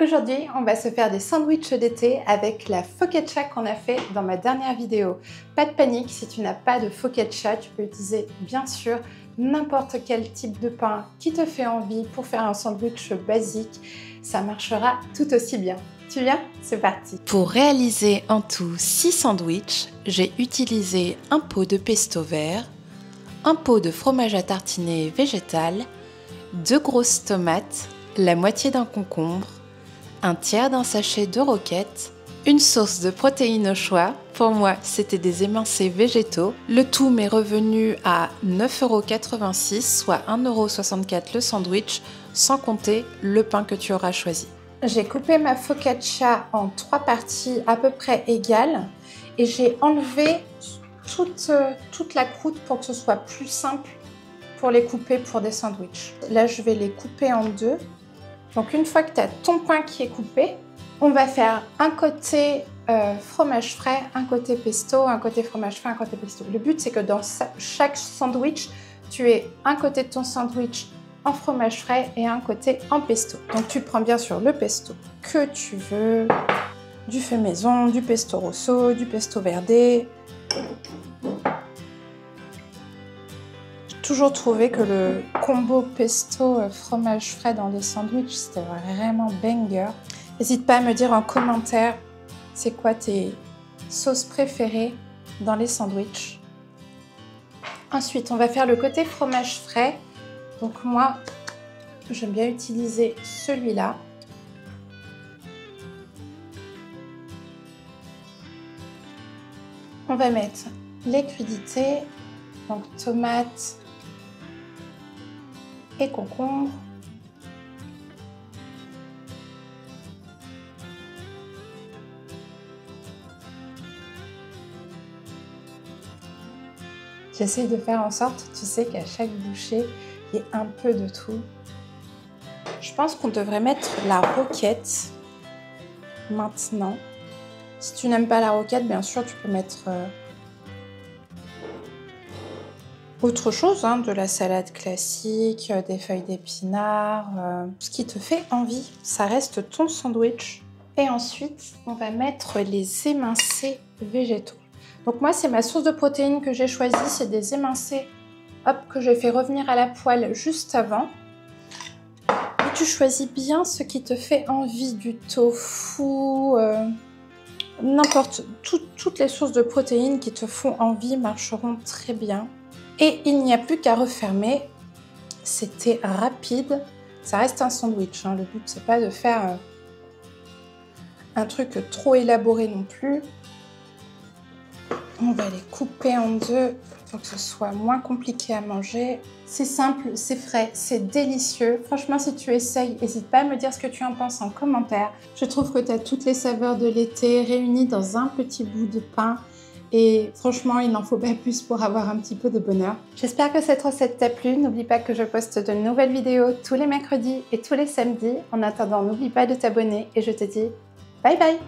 Aujourd'hui, on va se faire des sandwichs d'été avec la focaccia qu'on a fait dans ma dernière vidéo. Pas de panique, si tu n'as pas de focaccia, tu peux utiliser bien sûr n'importe quel type de pain qui te fait envie pour faire un sandwich basique. Ça marchera tout aussi bien. Tu viens? C'est parti! Pour réaliser en tout 6 sandwichs, j'ai utilisé un pot de pesto vert, un pot de fromage à tartiner végétal, 2 grosses tomates, la moitié d'un concombre, un tiers d'un sachet de roquettes, une sauce de protéines au choix. Pour moi, c'était des émincés végétaux. Le tout m'est revenu à 9,86 €, soit 1,64 € le sandwich, sans compter le pain que tu auras choisi. J'ai coupé ma focaccia en 3 parties à peu près égales et j'ai enlevé toute la croûte pour que ce soit plus simple pour les couper pour des sandwichs. Là, je vais les couper en deux. Donc une fois que tu as ton pain qui est coupé, on va faire un côté fromage frais, un côté pesto, un côté fromage frais, un côté pesto. Le but, c'est que dans chaque sandwich, tu aies un côté de ton sandwich en fromage frais et un côté en pesto. Donc tu prends bien sûr le pesto que tu veux, du fait maison, du pesto rosso, du pesto verde. J'ai toujours trouvé que le combo pesto fromage frais dans les sandwichs, c'était vraiment banger. N'hésite pas à me dire en commentaire c'est quoi tes sauces préférées dans les sandwichs. Ensuite, on va faire le côté fromage frais. Donc moi, j'aime bien utiliser celui-là. On va mettre les crudités, donc tomates et concombre. J'essaye de faire en sorte, tu sais, qu'à chaque bouchée, il y ait un peu de tout. Je pense qu'on devrait mettre la roquette maintenant. Si tu n'aimes pas la roquette, bien sûr, tu peux mettre autre chose, hein, de la salade classique, des feuilles d'épinards, ce qui te fait envie. Ça reste ton sandwich. Et ensuite, on va mettre les émincés végétaux. Donc moi, c'est ma source de protéines que j'ai choisie. C'est des émincés que j'ai fait revenir à la poêle juste avant. Et tu choisis bien ce qui te fait envie, du tofu, n'importe, toutes les sources de protéines qui te font envie marcheront très bien. Et il n'y a plus qu'à refermer. C'était rapide. Ça reste un sandwich, hein. Le but, c'est pas de faire un truc trop élaboré non plus. On va les couper en deux pour que ce soit moins compliqué à manger. C'est simple, c'est frais, c'est délicieux. Franchement, si tu essayes, n'hésite pas à me dire ce que tu en penses en commentaire. Je trouve que tu as toutes les saveurs de l'été réunies dans un petit bout de pain. Et franchement, il n'en faut pas plus pour avoir un petit peu de bonheur. J'espère que cette recette t'a plu. N'oublie pas que je poste de nouvelles vidéos tous les mercredis et tous les samedis. En attendant, n'oublie pas de t'abonner et je te dis bye bye!